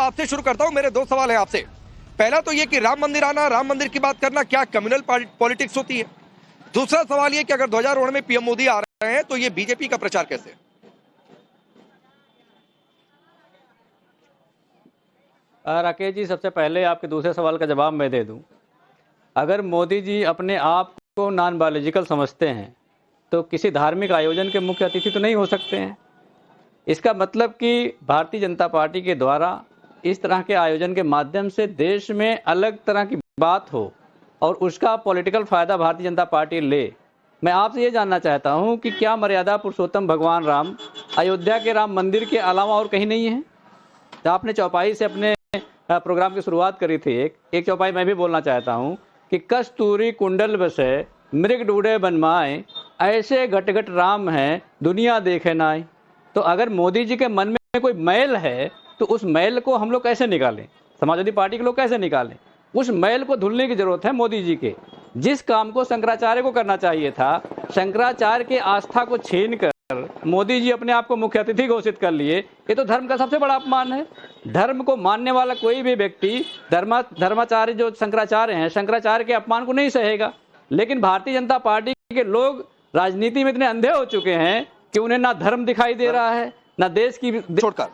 आपसे शुरू करता हूं। मेरे दो सवाल है आपसे। पहला तो ये कि राम मंदिर आना, राम मंदिर की बात करना क्या कम्युनल पॉलिटिक्स होती है? दूसरा सवाल ये कि अगर ध्वजारोहण में पीएम मोदी आ रहे हैं तो ये बीजेपी का प्रचार कैसे? राकेश जी, सबसे पहले आपके दूसरे सवाल का जवाब मैं दे दूं। अगर मोदी जी अपने आप को नॉन बायोलॉजिकल समझते हैं तो किसी धार्मिक आयोजन के मुख्य अतिथि तो नहीं हो सकते हैं। इसका मतलब कि भारतीय जनता पार्टी के द्वारा इस तरह के आयोजन के माध्यम से देश में अलग तरह की बात हो और उसका पॉलिटिकल फ़ायदा भारतीय जनता पार्टी ले। मैं आपसे ये जानना चाहता हूँ कि क्या मर्यादा पुरुषोत्तम भगवान राम अयोध्या के राम मंदिर के अलावा और कहीं नहीं है? तो आपने चौपाई से अपने प्रोग्राम की शुरुआत करी थी। एक चौपाई मैं भी बोलना चाहता हूँ कि कस्तूरी कुंडल बसे मृग डूडे बनमाए, ऐसे घट घट राम हैं दुनिया देखे नाई। तो अगर मोदी जी के मन में कोई मैल है तो उस मैल को हम लोग कैसे निकालें? समाजवादी पार्टी के लोग कैसे निकालें? उस मैल को धुलने की जरूरत है मोदी जी के। जिस काम को शंकराचार्य को करना चाहिए था, शंकराचार्य के आस्था को छीन कर मोदी जी अपने आप को मुख्य अतिथि घोषित कर लिए। ये तो धर्म का सबसे बड़ा अपमान है। धर्म को मानने वाला कोई भी व्यक्ति धर्माचार्य जो शंकराचार्य हैं, शंकराचार्य के अपमान को नहीं सहेगा। लेकिन भारतीय जनता पार्टी के लोग राजनीति में इतने अंधे हो चुके हैं कि उन्हें ना धर्म दिखाई दे रहा है ना देश की। छोड़कर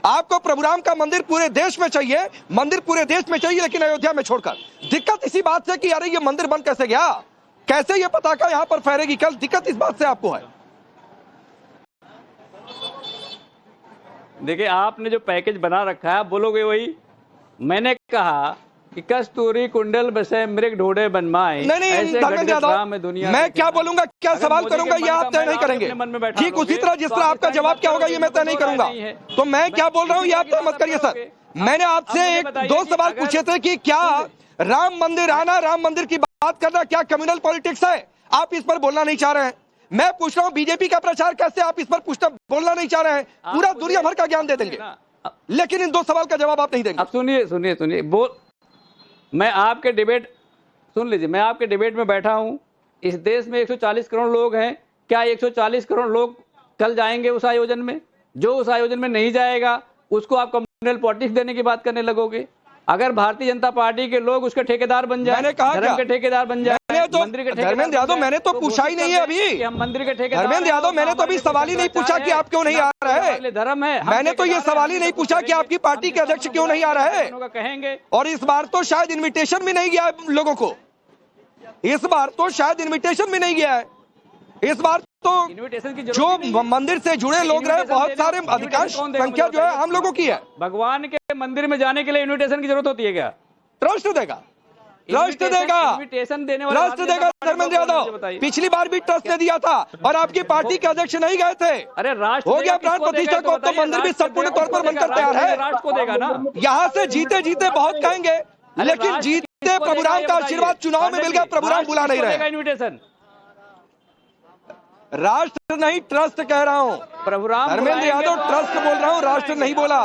आपको प्रभुराम का मंदिर पूरे देश में चाहिए, मंदिर पूरे देश में चाहिए, लेकिन अयोध्या में छोड़कर। दिक्कत इसी बात से कि अरे ये मंदिर बंद कैसे गया, कैसे ये पताका यहां पर फहरेगी कल, दिक्कत इस बात से आपको है। देखिए, आपने जो पैकेज बना रखा है आप बोलोगे वही। मैंने कहा कि कस्तूरी कुंडल बसे मृग ढूंढे बनमाए, नहीं धर्मेंद्र यादव, मैं क्या बोलूंगा, क्या सवाल करूंगा, ये आप तय नहीं करेंगे। ठीक उसी तरह जिस तरह आपका जवाब क्या होगा ये मैं तय नहीं करूंगा। तो मैं क्या बोल रहा हूँ ये आप तय मत करिए सर। मैंने आपसे एक दो सवाल पूछे थे कि क्या राम मंदिर आना, राम मंदिर की बात करना क्या कम्युनल पॉलिटिक्स है? आप इस पर बोलना नहीं चाह रहे हैं। मैं पूछ रहा हूँ बीजेपी का प्रचार कैसे, आप इस पर बोलना नहीं चाह रहे हैं। पूरा दुनिया भर का ज्ञान दे देंगे, लेकिन इन दो सवाल का जवाब आप नहीं देंगे। अब सुनिए मैं आपके डिबेट सुन लीजिए। मैं आपके डिबेट में बैठा हूं। इस देश में 140 करोड़ लोग हैं। क्या 140 करोड़ लोग कल जाएंगे उस आयोजन में? जो उस आयोजन में नहीं जाएगा उसको आप कम्युनल पॉलिटिक्स देने की बात करने लगोगे। अगर भारतीय जनता पार्टी के लोग उसके ठेकेदार बन जाए, धर्म के ठेकेदार बन जाए, मंदिर के ठेकेदार। धर्मेंद्र यादव, मैंने तो पूछा ही नहीं है अभी। हम मंदिर के ठेकेदार। धर्मेंद्र यादव, मैंने तो अभी सवाल ही नहीं पूछा कि आप क्यों नहीं आ रहे। धर्म है। मैंने तो ये सवाल ही नहीं पूछा कि आपकी पार्टी के अध्यक्ष क्यों नहीं आ रहे कहेंगे। और इस बार तो शायद इन्विटेशन भी नहीं गया है लोगों को। इस बार तो शायद इन्विटेशन भी नहीं गया है। इस बार तो जो मंदिर से जुड़े लोग रहे बहुत सारे, अधिकांश संख्या जो है हम लोगों की है। भगवान के मंदिर में जाने के लिए इन्विटेशन की जरूरत होती है क्या? ट्रस्ट देगा, ट्रस्ट देगा, ट्रस्ट देगा। धर्मेंद्र यादव, पिछली बार भी ट्रस्ट ने दिया था और आपकी पार्टी के अध्यक्ष नहीं गए थे। अरे राष्ट्र हो गया प्राण प्रतिष्ठा को, तो मंदिर भी संपूर्ण तौर पर बनकर तैयार है। राष्ट्र को देगा ना। यहाँ से जीते जीते बहुत कहेंगे, लेकिन जीते प्रभुराम का आशीर्वाद चुनाव में मिल गया, प्रभुराम बुला नहीं रहे। इन्विटेशन राष्ट्र नहीं ट्रस्ट कह रहा हूँ। प्रभुराम धर्मेंद्र यादव, ट्रस्ट बोल रहा हूँ, राष्ट्र नहीं बोला।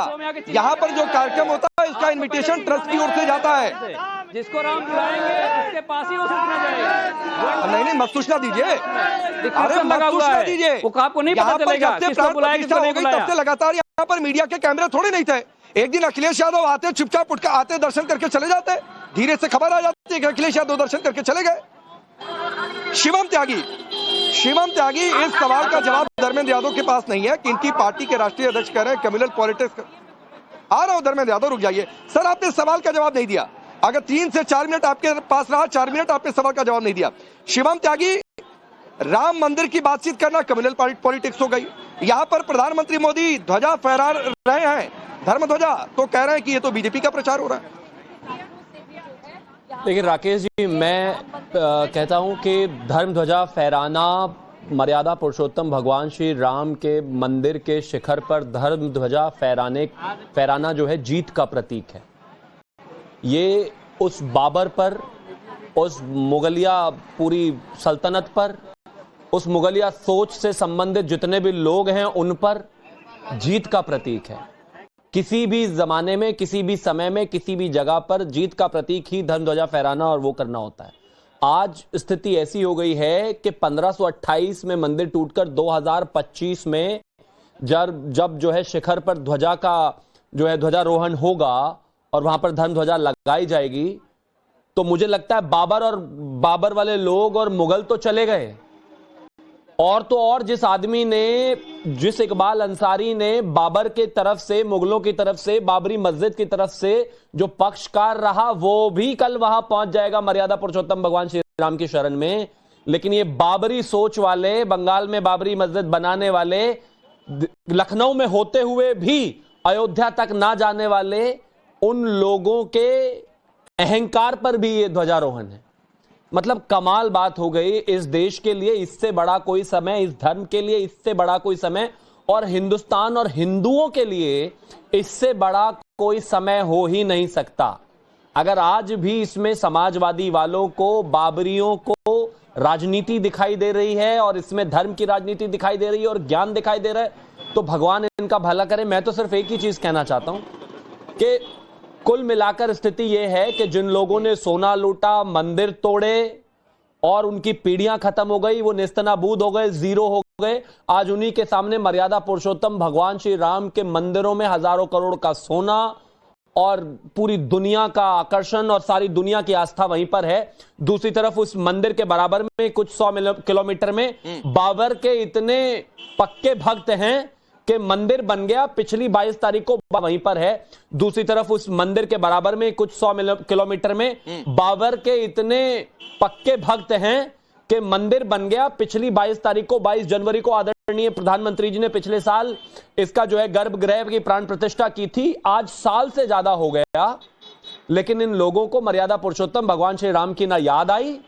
यहाँ पर जो कार्यक्रम होता है इसका इन्विटेशन ट्रस्ट की ओर से जाता है। जिसको राम बुलाएंगे उसके पास ही वो सूचना जाएगा। नहीं मत सूचना दीजिए, अरे मत सूचना दीजिए। वो आपको नहीं पता चलेगा किसको बुलाया, किसको नहीं बुलाया। तब से लगातार यहाँ पर मीडिया के कैमरे थोड़े नहीं थे। एक दिन अखिलेश यादव आते, चुपचाप उठकर आते, दर्शन करके चले जाते, धीरे से खबर आ जाती है कि अखिलेश यादव दर्शन करके चले गए। शिवम त्यागी इस सवाल का जवाब धर्मेंद्र यादव के पास नहीं है कि इनकी पार्टी के राष्ट्रीय अध्यक्ष कह रहे हैं कम्युनल पॉलिटिक्स। आ रहा हूं धर्मेंद्र यादव, रुक जाइए सर। आपने सवाल का जवाब नहीं दिया। अगर 3 से 4 मिनट आपके पास रहा, 4 मिनट आपने सवाल का जवाब नहीं दिया। शिवम त्यागी, राम मंदिर की बातचीत करना कम्युनल पॉलिटिक्स हो गई। यहाँ पर प्रधानमंत्री मोदी ध्वजा फहरा रहे हैं, धर्म ध्वजा, तो कह रहे हैं कि ये तो बीजेपी का प्रचार हो रहा है। लेकिन राकेश जी, मैं कहता हूं कि धर्म ध्वजा फहराना, मर्यादा पुरुषोत्तम भगवान श्री राम के मंदिर के शिखर पर धर्म ध्वजा फहराना जो है जीत का प्रतीक है। ये उस बाबर पर, उस मुगलिया पूरी सल्तनत पर, उस मुगलिया सोच से संबंधित जितने भी लोग हैं उन पर जीत का प्रतीक है। किसी भी जमाने में, किसी भी समय में, किसी भी जगह पर जीत का प्रतीक ही धर्म ध्वजा फहराना और वो करना होता है। आज स्थिति ऐसी हो गई है कि 1528 में मंदिर टूटकर 2025 में जब जो है शिखर पर ध्वजा का जो है ध्वजारोहण होगा और वहां पर धर्म ध्वजा लगाई जाएगी, तो मुझे लगता है बाबर वाले लोग और मुगल तो चले गए, और तो और जिस इकबाल अंसारी ने बाबर के तरफ से, मुगलों की तरफ से, बाबरी मस्जिद की तरफ से जो पक्षकार रहा, वो भी कल वहां पहुंच जाएगा मर्यादा पुरुषोत्तम भगवान श्री राम की शरण में। लेकिन ये बाबरी सोच वाले, बंगाल में बाबरी मस्जिद बनाने वाले, लखनऊ में होते हुए भी अयोध्या तक ना जाने वाले, उन लोगों के अहंकार पर भी ये ध्वजारोहण है। मतलब कमाल बात हो गई। इस देश के लिए इससे बड़ा कोई समय, इस धर्म के लिए इससे बड़ा कोई समय, और हिंदुस्तान और हिंदुओं के लिए इससे बड़ा कोई समय हो ही नहीं सकता। अगर आज भी इसमें समाजवादी वालों को, बाबरियों को राजनीति दिखाई दे रही है और इसमें धर्म की राजनीति दिखाई दे रही है और ज्ञान दिखाई दे रहा है, तो भगवान इनका भला करे। मैं तो सिर्फ एक ही चीज कहना चाहता हूं कि कुल मिलाकर स्थिति यह है कि जिन लोगों ने सोना लूटा, मंदिर तोड़े और उनकी पीढ़ियां खत्म हो गई, वो नेस्तनाबूद हो गए, जीरो हो गए, आज उन्हीं के सामने मर्यादा पुरुषोत्तम भगवान श्री राम के मंदिरों में हजारों करोड़ का सोना और पूरी दुनिया का आकर्षण और सारी दुनिया की आस्था वहीं पर है। दूसरी तरफ उस मंदिर के बराबर में कुछ 100 किलोमीटर में बाबर के इतने पक्के भक्त हैं कि मंदिर बन गया, पिछली 22 तारीख को वहीं पर है। दूसरी तरफ उस मंदिर के बराबर में कुछ 100 किलोमीटर में बाबर के इतने पक्के भक्त हैं कि मंदिर बन गया, पिछली 22 तारीख को, 22 जनवरी को आदरणीय प्रधानमंत्री जी ने पिछले साल इसका जो है गर्भगृह की प्राण प्रतिष्ठा की थी। आज साल से ज्यादा हो गया, लेकिन इन लोगों को मर्यादा पुरुषोत्तम भगवान श्री राम की ना याद आई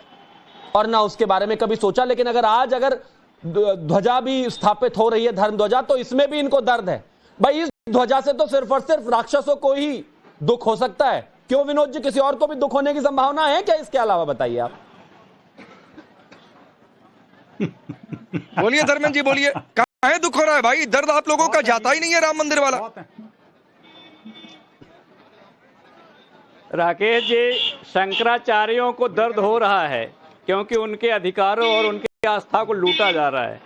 और ना उसके बारे में कभी सोचा। लेकिन अगर ध्वजा भी स्थापित हो रही है, धर्म ध्वजा, तो इसमें भी इनको दर्द है। भाई इस ध्वजा से तो सिर्फ और सिर्फ राक्षसों को ही दुख हो सकता है। क्यों विनोद जी, किसी और को भी दुख होने की संभावना है क्या इसके अलावा? बताइए आप। बोलिए धर्मेंद्र जी, बोलिए, कहां है दुख हो रहा है भाई? दर्द आप लोगों का जाता ही नहीं है राम मंदिर वाला। राकेश जी, शंकराचार्यों को दर्द हो रहा है क्योंकि उनके अधिकारों और उनके आस्था को लूटा जा रहा है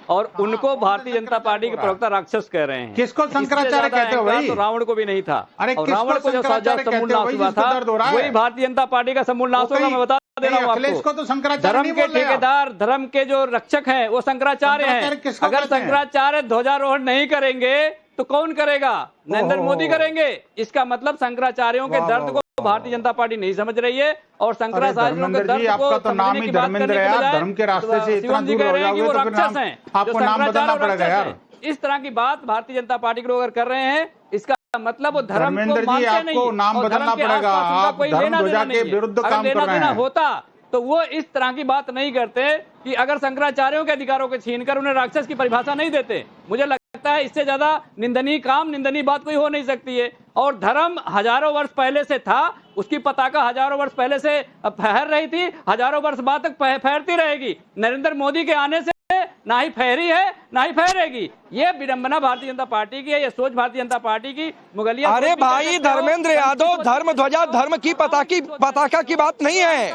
और उनको भारतीय जनता पार्टी के प्रवक्ता राक्षस कह रहे हैं। किसको शंकराचार्य कहते हो भाई? तो रावण को भी नहीं था। अरे और रावण को जो समूल नाश हुआ था, वही भारतीय जनता पार्टी का समूल नाश होगा। मैं बता दे रहा हूँ आपको, तो धर्म के ठेकेदार, धर्म के जो रक्षक हैं वो शंकराचार्य हैं। अगर शंकराचार्य ध्वजारोहण नहीं करेंगे तो कौन करेगा? नरेंद्र मोदी करेंगे। इसका मतलब शंकराचार्यों के दर्द को भारतीय जनता पार्टी नहीं समझ रही है और शंकराचार्यों के दर्द को समझने की बात करने के बजाय धर्म के रास्ते से इतना दूर हो जाओगे तो राक्षस हैं, आपको नाम बदलना पड़ेगा यार। इस तरह की बात भारतीय जनता पार्टी के लोग अगर कर रहे हैं, इसका मतलब वो धर्म को मानते नहीं, नाम बदलना पड़ेगा। आप धर्म ध्वजा के विरुद्ध काम कर रहे हैं। होता तो वो इस तरह की बात नहीं करते कि अगर शंकराचार्यों के अधिकारों को छीनकर उन्हें राक्षस की परिभाषा नहीं देते। मुझे लगता है इससे ज्यादा निंदनीय काम, निंदनीय बात कोई हो नहीं सकती है। और धर्म हजारों वर्ष पहले से था, उसकी पताका हजारों वर्ष पहले से फहर रही थी, हजारों वर्ष बाद तक फहरती रहेगी। नरेंद्र मोदी के आने से ना ही फहरी है ना ही फहरेगी। ये विडंबना भारतीय जनता पार्टी की है, ये सोच भारतीय जनता पार्टी की मुगलिया। अरे भाई धर्मेंद्र यादव, धर्म ध्वजा, धर्म की पताका की बात नहीं है।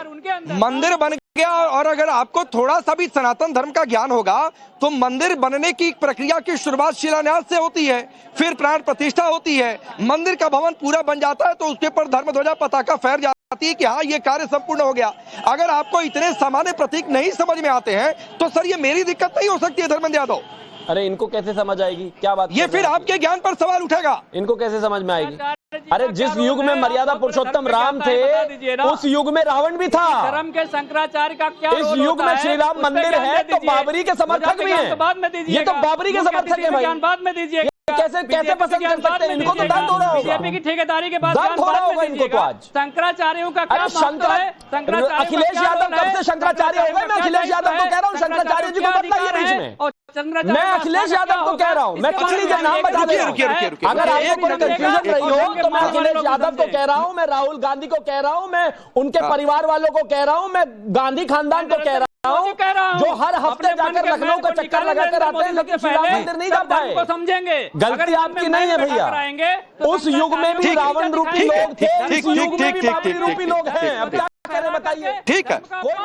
मंदिर बन गया और अगर आपको थोड़ा सा भी सनातन धर्म का ज्ञान होगा तो मंदिर बनने की प्रक्रिया की शुरुआत शिलान्यास से होती है, फिर प्राण प्रतिष्ठा होती है, मंदिर का भवन पूरा बन जाता है तो उसके ऊपर धर्म ध्वजा पताका फहर जाती है कि हाँ ये कार्य संपूर्ण हो गया। अगर आपको इतने सामान्य प्रतीक नहीं समझ में आते हैं तो सर ये मेरी दिक्कत नहीं हो सकती है धर्मेंद्र यादव। अरे इनको कैसे समझ आएगी? क्या बात? ये फिर आपके ज्ञान पर सवाल उठेगा। इनको कैसे समझ में आएगी? अरे जिस युग में मर्यादा पुरुषोत्तम राम थे, उस युग में रावण भी था। धर्म के शंकराचार्य का क्या? इस युग में श्री राम मंदिर है तो बाबरी के समर्थक भी हैं। ये तो बाबरी के समर्थक हैं भाई। बाद में दीजिए। कैसे पसंद कर सकते हैं? इनको तो दर्द हो रहा होगा। बीजेपी की ठेकेदारी के बाद दर्द हो रहा होगा इनको तो आज। शंकराचार्यों का क्या महत्व है? अखिलेश यादव कब से शंकराचार्य हो गए? मैं अखिलेश यादव को कह रहा हूँ, शंकराचार्य जी को बताइए बीच में। मैं अखिलेश यादव को कह रहा हूँ, मैं कुछ नहीं नाम बता दे रहा हूँ। अगर आपको कोई कंफ्यूजन रही हो तो मैं अखिलेश यादव को कह रहा हूँ, मैं राहुल गांधी को कह रहा हूँ, मैं उनके परिवार वालों को कह रहा हूँ, मैं गांधी खानदान को कह रहा हूँ, जो हर हफ्ते जाकर लखनऊ का चक्कर लगाकर आते हैं लेकिन श्री राम मंदिर नहीं जा पाए। समझेंगे गलती आपकी नहीं है भैया। उस युग में भी रावण रूपी लोग थे, इस युग में भी बाबरी रूपी लोग हैं। अब क्या करें बताइए? ठीक है।